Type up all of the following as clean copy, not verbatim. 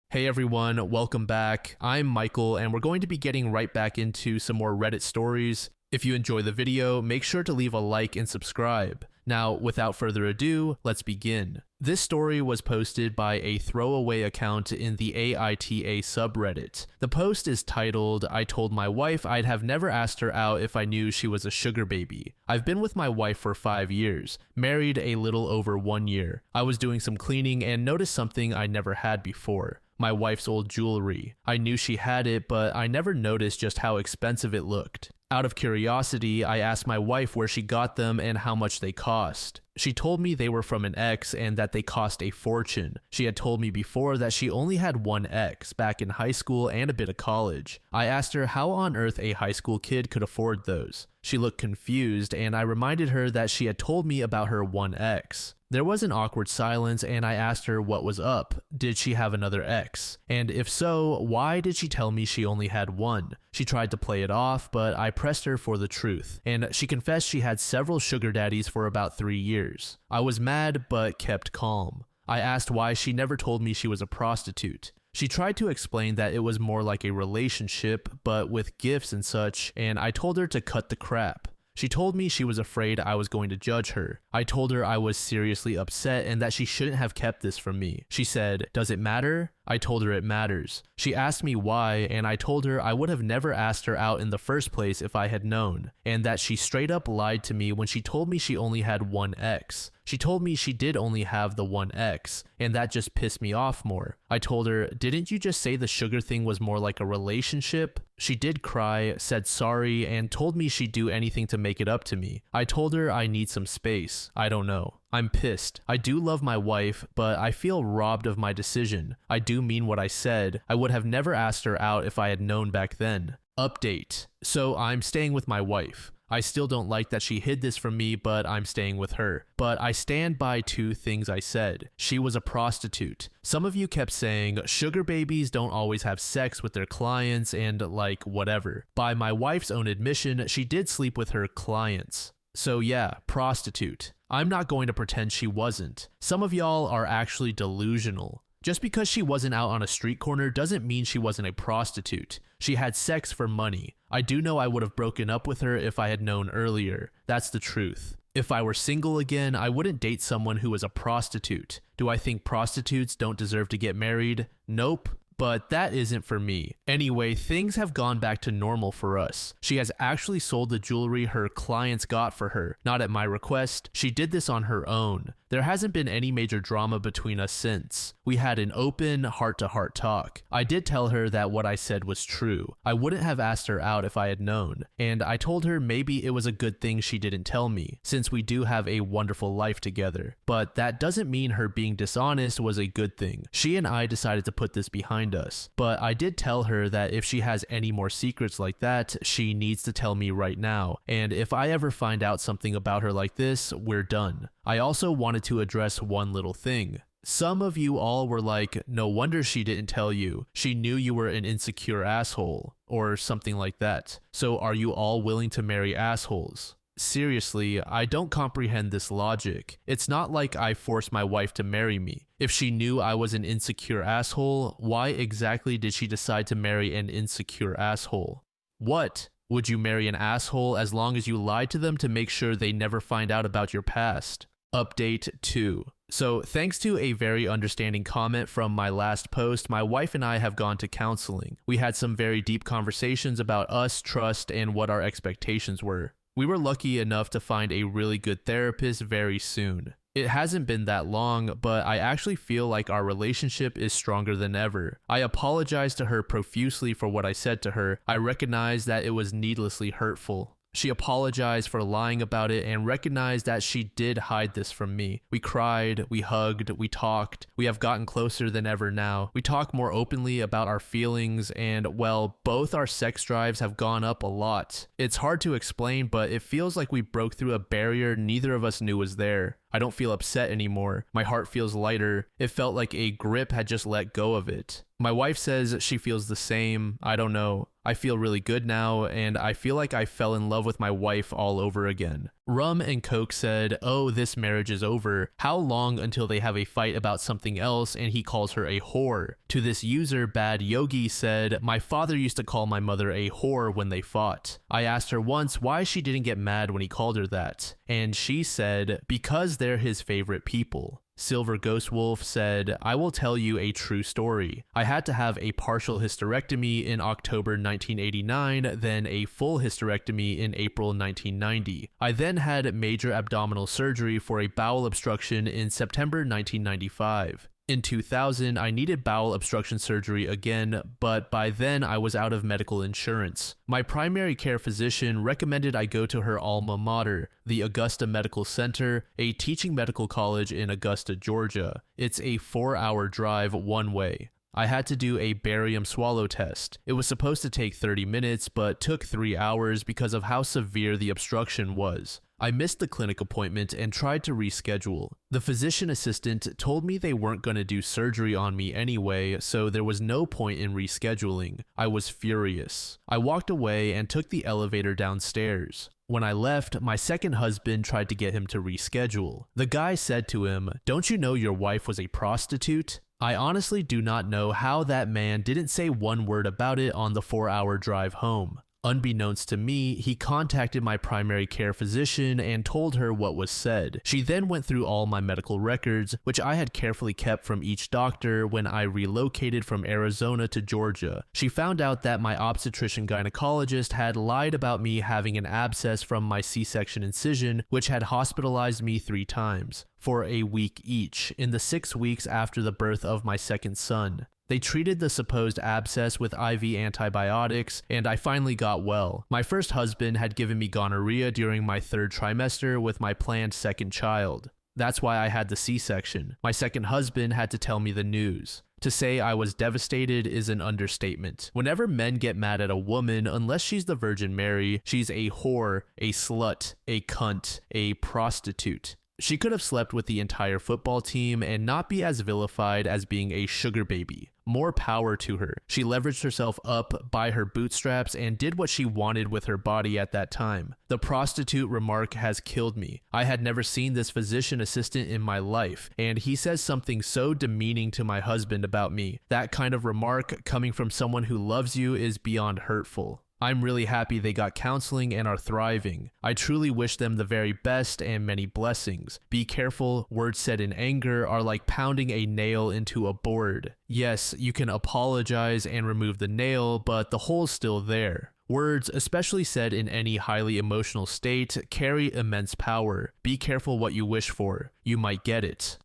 Hey everyone, welcome back. I'm Michael and we're going to be getting right back into some more Reddit stories. If you enjoy the video, make sure to leave a like and subscribe. Now, without further ado, let's begin. This story was posted by a throwaway account in the AITA subreddit. The post is titled, "I told my wife I'd have never asked her out if I knew she was a sugar baby. I've been with my wife for 5 years, married a little over 1 year. I was doing some cleaning and noticed something I never had before. My wife's old jewelry. I knew she had it, but I never noticed just how expensive it looked. Out of curiosity, I asked my wife where she got them and how much they cost. She told me they were from an ex and that they cost a fortune. She had told me before that she only had one ex, back in high school and a bit of college. I asked her how on earth a high school kid could afford those. She looked confused and I reminded her that she had told me about her one ex. There was an awkward silence and I asked her what was up. Did she have another ex? And if so, why did she tell me she only had one? She tried to play it off, but I pressed her for the truth, and she confessed she had several sugar daddies for about 3 years. I was mad, but kept calm. I asked why she never told me she was a prostitute. She tried to explain that it was more like a relationship, but with gifts and such, and I told her to cut the crap. She told me she was afraid I was going to judge her. I told her I was seriously upset and that she shouldn't have kept this from me. She said, "Does it matter?" I told her it matters. She asked me why, and I told her I would have never asked her out in the first place if I had known, and that she straight up lied to me when she told me she only had one ex. She told me she did only have the one ex, and that just pissed me off more. I told her, "Didn't you just say the sugar thing was more like a relationship?" She did cry, said sorry, and told me she'd do anything to make it up to me. I told her I need some space. I don't know. I'm pissed. I do love my wife, but I feel robbed of my decision. I do mean what I said. I would have never asked her out if I had known back then. Update. So I'm staying with my wife. I still don't like that she hid this from me, but I'm staying with her. But I stand by 2 things I said. She was a prostitute. Some of you kept saying, sugar babies don't always have sex with their clients and like whatever. By my wife's own admission, she did sleep with her clients. So yeah, prostitute. I'm not going to pretend she wasn't. Some of y'all are actually delusional. Just because she wasn't out on a street corner doesn't mean she wasn't a prostitute. She had sex for money. I do know I would have broken up with her if I had known earlier. That's the truth. If I were single again, I wouldn't date someone who was a prostitute. Do I think prostitutes don't deserve to get married? Nope. But that isn't for me. Anyway, things have gone back to normal for us. She has actually sold the jewelry her clients got for her, not at my request. She did this on her own. There hasn't been any major drama between us since. We had an open, heart-to-heart talk. I did tell her that what I said was true. I wouldn't have asked her out if I had known, and I told her maybe it was a good thing she didn't tell me, since we do have a wonderful life together. But that doesn't mean her being dishonest was a good thing. She and I decided to put this behind us, but I did tell her that if she has any more secrets like that, she needs to tell me right now, and if I ever find out something about her like this, we're done. I also wanted to address one little thing. Some of you all were like, no wonder she didn't tell you. She knew you were an insecure asshole, or something like that. So are you all willing to marry assholes? Seriously, I don't comprehend this logic. It's not like I forced my wife to marry me. If she knew I was an insecure asshole, why exactly did she decide to marry an insecure asshole? What? Would you marry an asshole as long as you lied to them to make sure they never find out about your past? Update 2. So thanks to a very understanding comment from my last post, my wife and I have gone to counseling. We had some very deep conversations about us, trust, and what our expectations were. We were lucky enough to find a really good therapist very soon. It hasn't been that long, but I actually feel like our relationship is stronger than ever. I apologized to her profusely for what I said to her. I recognize that it was needlessly hurtful. She apologized for lying about it and recognized that she did hide this from me. We cried, we hugged, we talked. We have gotten closer than ever now. We talk more openly about our feelings and, well, both our sex drives have gone up a lot. It's hard to explain, but it feels like we broke through a barrier neither of us knew was there. I don't feel upset anymore. My heart feels lighter. It felt like a grip had just let go of it. My wife says she feels the same. I don't know. I feel really good now, and I feel like I fell in love with my wife all over again. Rum and Coke said, oh, this marriage is over. How long until they have a fight about something else and he calls her a whore? To this user, Bad Yogi said, my father used to call my mother a whore when they fought. I asked her once why she didn't get mad when he called her that, and she said, because they're his favorite people. Silver Ghost Wolf said, I will tell you a true story. I had to have a partial hysterectomy in October 1989, then a full hysterectomy in April 1990. I then had major abdominal surgery for a bowel obstruction in September 1995. In 2000, I needed bowel obstruction surgery again, but by then I was out of medical insurance. My primary care physician recommended I go to her alma mater, the Augusta Medical Center, a teaching medical college in Augusta, Georgia. It's a 4-hour drive one way. I had to do a barium swallow test. It was supposed to take 30 minutes, but took 3 hours because of how severe the obstruction was. I missed the clinic appointment and tried to reschedule. The physician assistant told me they weren't going to do surgery on me anyway, so there was no point in rescheduling. I was furious. I walked away and took the elevator downstairs. When I left, my second husband tried to get him to reschedule. The guy said to him, "Don't you know your wife was a prostitute?" I honestly do not know how that man didn't say one word about it on the 4-hour drive home. Unbeknownst to me, he contacted my primary care physician and told her what was said. She then went through all my medical records, which I had carefully kept from each doctor when I relocated from Arizona to Georgia. She found out that my obstetrician gynecologist had lied about me having an abscess from my C-section incision, which had hospitalized me 3 times, for a week each, in the 6 weeks after the birth of my second son. They treated the supposed abscess with IV antibiotics, and I finally got well. My first husband had given me gonorrhea during my 3rd trimester with my planned second child. That's why I had the C-section. My second husband had to tell me the news. To say I was devastated is an understatement. Whenever men get mad at a woman, unless she's the Virgin Mary, she's a whore, a slut, a cunt, a prostitute. She could have slept with the entire football team and not be as vilified as being a sugar baby. More power to her. She leveraged herself up by her bootstraps and did what she wanted with her body at that time. The prostitute remark has killed me. I had never seen this physician assistant in my life, and he says something so demeaning to my husband about me. That kind of remark coming from someone who loves you is beyond hurtful. I'm really happy they got counseling and are thriving. I truly wish them the very best and many blessings. Be careful, words said in anger are like pounding a nail into a board. Yes, you can apologize and remove the nail, but the hole's still there. Words, especially said in any highly emotional state, carry immense power. Be careful what you wish for. You might get it.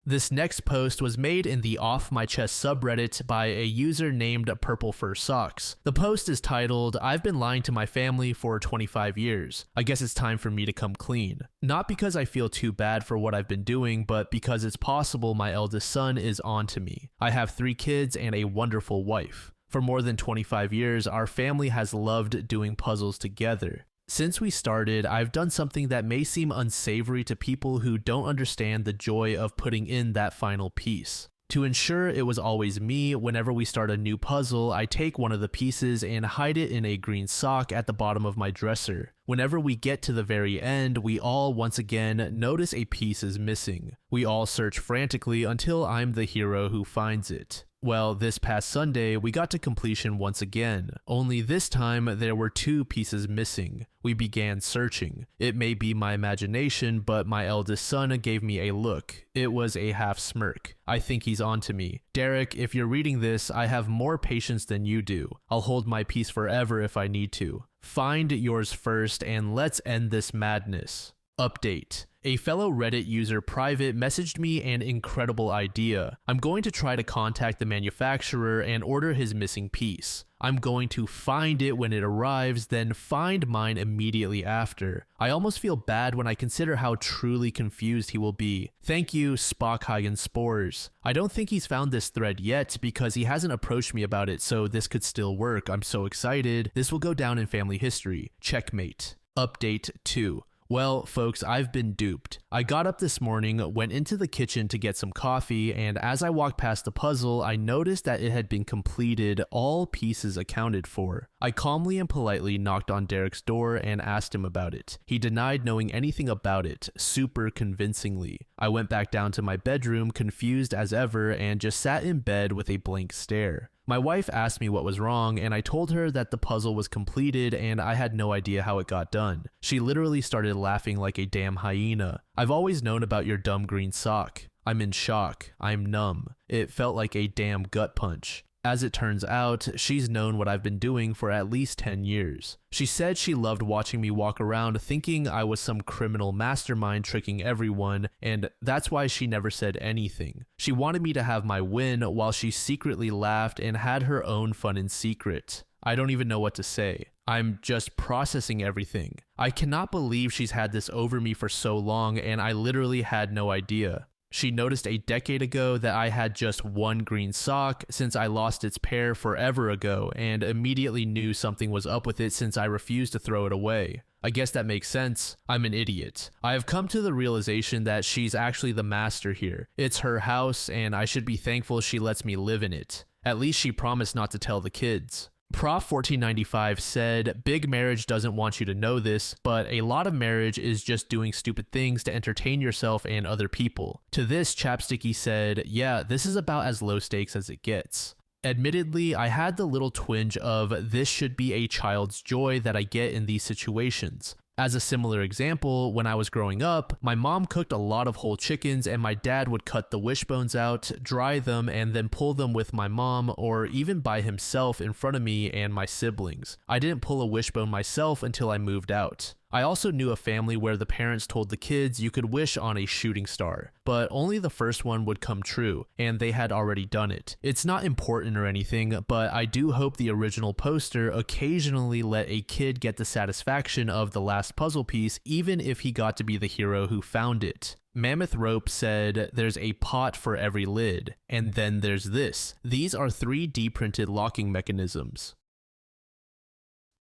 This next post was made in the Off My Chest subreddit by a user named Purple Fur Socks. The post is titled, "I've been lying to my family for 25 years. I guess it's time for me to come clean. Not because I feel too bad for what I've been doing, but because it's possible my eldest son is on to me. I have 3 kids and a wonderful wife. For more than 25 years, our family has loved doing puzzles together. Since we started, I've done something that may seem unsavory to people who don't understand the joy of putting in that final piece. To ensure it was always me, whenever we start a new puzzle, I take one of the pieces and hide it in a green sock at the bottom of my dresser. Whenever we get to the very end, we all once again notice a piece is missing. We all search frantically until I'm the hero who finds it. Well, this past Sunday, we got to completion once again, only this time there were 2 pieces missing. We began searching. It may be my imagination, but my eldest son gave me a look. It was a half smirk. I think he's on to me. Derek, if you're reading this, I have more patience than you do. I'll hold my peace forever if I need to. Find yours first and let's end this madness. Update. A fellow Reddit user private messaged me an incredible idea. I'm going to try to contact the manufacturer and order his missing piece. I'm going to find it when it arrives, then find mine immediately after. I almost feel bad when I consider how truly confused he will be. Thank you, Spockhagen Spores. I don't think he's found this thread yet because he hasn't approached me about it, so this could still work. I'm so excited. This will go down in family history. Checkmate. Update 2. Well, folks, I've been duped. I got up this morning, went into the kitchen to get some coffee, and as I walked past the puzzle, I noticed that it had been completed, all pieces accounted for. I calmly and politely knocked on Derek's door and asked him about it. He denied knowing anything about it, super convincingly. I went back down to my bedroom, confused as ever, and just sat in bed with a blank stare. My wife asked me what was wrong, and I told her that the puzzle was completed and I had no idea how it got done. She literally started laughing like a damn hyena. I've always known about your dumb green sock. I'm in shock. I'm numb. It felt like a damn gut punch. As it turns out, she's known what I've been doing for at least 10 years. She said she loved watching me walk around thinking I was some criminal mastermind tricking everyone, and that's why she never said anything. She wanted me to have my win while she secretly laughed and had her own fun in secret. I don't even know what to say. I'm just processing everything. I cannot believe she's had this over me for so long, and I literally had no idea. She noticed a decade ago that I had just one green sock since I lost its pair forever ago, and immediately knew something was up with it since I refused to throw it away. I guess that makes sense. I'm an idiot. I have come to the realization that she's actually the master here. It's her house, and I should be thankful she lets me live in it. At least she promised not to tell the kids. Prof 1495 said, "Big marriage doesn't want you to know this, but a lot of marriage is just doing stupid things to entertain yourself and other people." To this, Chapsticky said, "Yeah, this is about as low stakes as it gets." Admittedly, I had the little twinge of this should be a child's joy that I get in these situations. As a similar example, when I was growing up, my mom cooked a lot of whole chickens and my dad would cut the wishbones out, dry them, and then pull them with my mom or even by himself in front of me and my siblings. I didn't pull a wishbone myself until I moved out. I also knew a family where the parents told the kids you could wish on a shooting star, but only the first one would come true, and they had already done it. It's not important or anything, but I do hope the original poster occasionally let a kid get the satisfaction of the last puzzle piece, even if he got to be the hero who found it. Mammoth Rope said, "There's a pot for every lid, and then there's this. These are 3D printed locking mechanisms."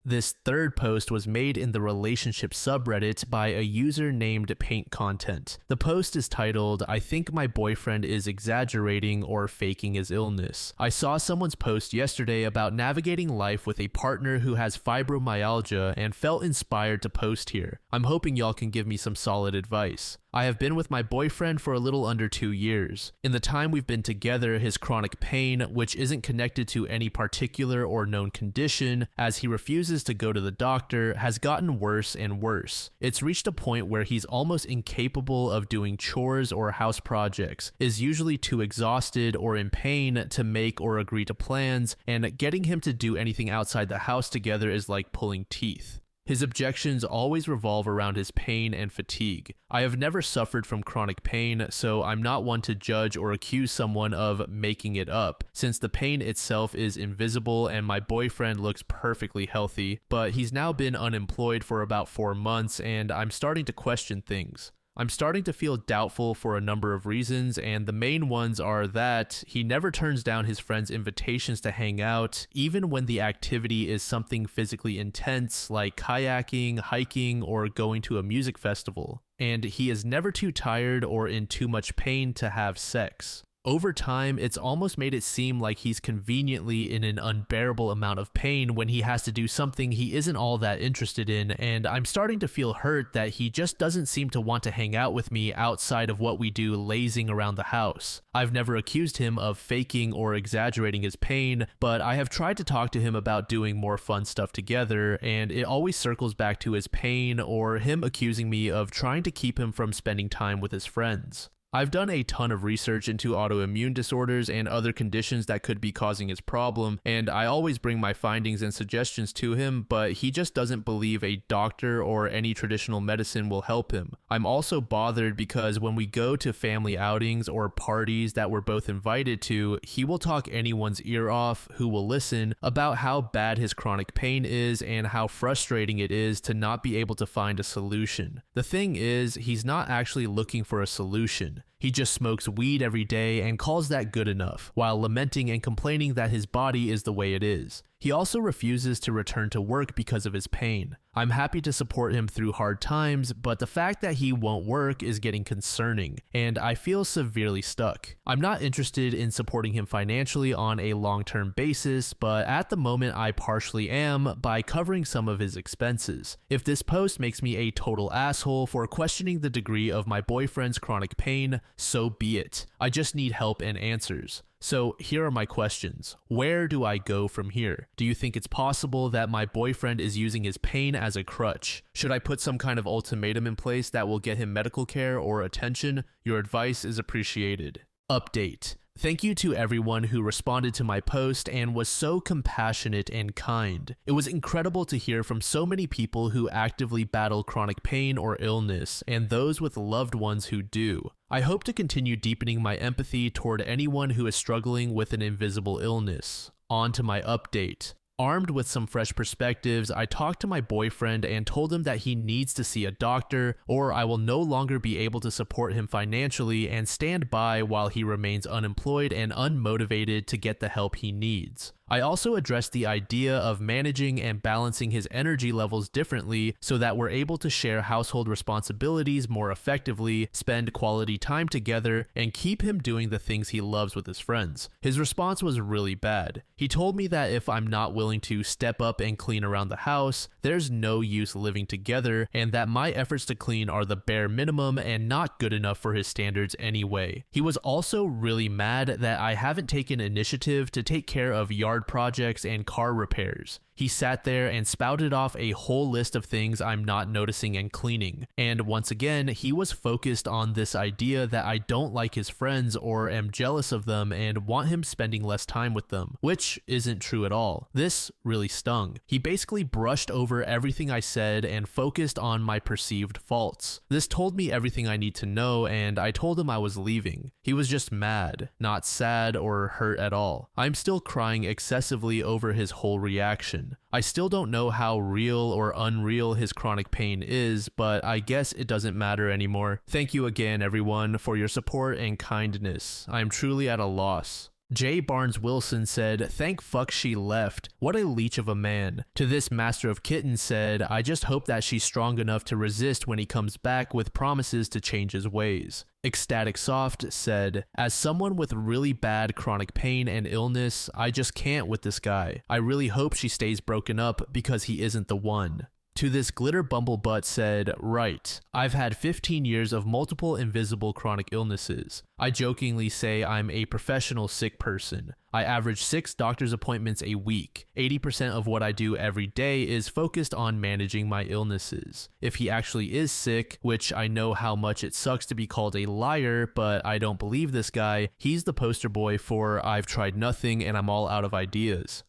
This third post was made in the relationship subreddit by a user named Paint Content. The post is titled, "I think my boyfriend is exaggerating or faking his illness." I saw someone's post yesterday about navigating life with a partner who has fibromyalgia and felt inspired to post here. I'm hoping y'all can give me some solid advice. I have been with my boyfriend for a little under 2 years. In the time we've been together, his chronic pain, which isn't connected to any particular or known condition, as he refuses to go to the doctor, has gotten worse and worse. It's reached a point where he's almost incapable of doing chores or house projects, is usually too exhausted or in pain to make or agree to plans, and getting him to do anything outside the house together is like pulling teeth. His objections always revolve around his pain and fatigue. I have never suffered from chronic pain, so I'm not one to judge or accuse someone of making it up, since the pain itself is invisible and my boyfriend looks perfectly healthy, but he's now been unemployed for about 4 months and I'm starting to question things. I'm starting to feel doubtful for a number of reasons, and the main ones are that he never turns down his friends' invitations to hang out, even when the activity is something physically intense like kayaking, hiking, or going to a music festival. And he is never too tired or in too much pain to have sex. Over time, it's almost made it seem like he's conveniently in an unbearable amount of pain when he has to do something he isn't all that interested in, and I'm starting to feel hurt that he just doesn't seem to want to hang out with me outside of what we do lazing around the house. I've never accused him of faking or exaggerating his pain, but I have tried to talk to him about doing more fun stuff together, and it always circles back to his pain or him accusing me of trying to keep him from spending time with his friends. I've done a ton of research into autoimmune disorders and other conditions that could be causing his problem, and I always bring my findings and suggestions to him, but he just doesn't believe a doctor or any traditional medicine will help him. I'm also bothered because when we go to family outings or parties that we're both invited to, he will talk anyone's ear off who will listen about how bad his chronic pain is and how frustrating it is to not be able to find a solution. The thing is, he's not actually looking for a solution. He just smokes weed every day and calls that good enough, while lamenting and complaining that his body is the way it is. He also refuses to return to work because of his pain. I'm happy to support him through hard times, but the fact that he won't work is getting concerning, and I feel severely stuck. I'm not interested in supporting him financially on a long-term basis, but at the moment I partially am by covering some of his expenses. If this post makes me a total asshole for questioning the degree of my boyfriend's chronic pain, so be it. I just need help and answers. So here are my questions. Where do I go from here? Do you think it's possible that my boyfriend is using his pain as a crutch? Should I put some kind of ultimatum in place that will get him medical care or attention? Your advice is appreciated. Update. Thank you to everyone who responded to my post and was so compassionate and kind. It was incredible to hear from so many people who actively battle chronic pain or illness, and those with loved ones who do. I hope to continue deepening my empathy toward anyone who is struggling with an invisible illness. On to my update. Armed with some fresh perspectives, I talked to my boyfriend and told him that he needs to see a doctor, or I will no longer be able to support him financially and stand by while he remains unemployed and unmotivated to get the help he needs. I also addressed the idea of managing and balancing his energy levels differently so that we're able to share household responsibilities more effectively, spend quality time together, and keep him doing the things he loves with his friends. His response was really bad. He told me that if I'm not willing to step up and clean around the house, there's no use living together, and that my efforts to clean are the bare minimum and not good enough for his standards anyway. He was also really mad that I haven't taken initiative to take care of yard projects and car repairs. He sat there and spouted off a whole list of things I'm not noticing and cleaning. And once again, he was focused on this idea that I don't like his friends or am jealous of them and want him spending less time with them, which isn't true at all. This really stung. He basically brushed over everything I said and focused on my perceived faults. This told me everything I need to know, and I told him I was leaving. He was just mad, not sad or hurt at all. I'm still crying excessively over his whole reaction. I still don't know how real or unreal his chronic pain is, but I guess it doesn't matter anymore. Thank you again, everyone, for your support and kindness. I am truly at a loss. Jay Barnes Wilson said, "Thank fuck she left. What a leech of a man." To this Master of Kittens said, "I just hope that she's strong enough to resist when he comes back with promises to change his ways." Ecstatic Soft said, "As someone with really bad chronic pain and illness, I just can't with this guy. I really hope she stays broken up because he isn't the one." To this Glitter Bumblebutt said, "Right, I've had 15 years of multiple invisible chronic illnesses. I jokingly say I'm a professional sick person. I average 6 doctor's appointments a week. 80% of what I do every day is focused on managing my illnesses. If he actually is sick, which I know how much it sucks to be called a liar, but I don't believe this guy, he's the poster boy for I've tried nothing and I'm all out of ideas."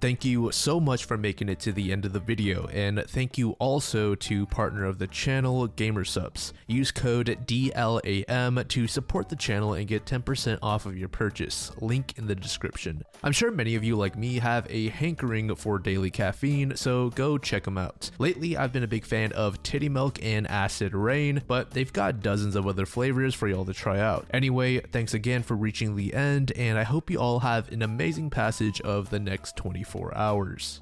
Thank you so much for making it to the end of the video, and thank you also to partner of the channel, Gamersupps. Use code DLAM to support the channel and get 10% off of your purchase, link in the description. I'm sure many of you like me have a hankering for daily caffeine, so go check them out. Lately, I've been a big fan of Titty Milk and Acid Rain, but they've got dozens of other flavors for y'all to try out. Anyway, thanks again for reaching the end, and I hope you all have an amazing passage of the next 24 hours.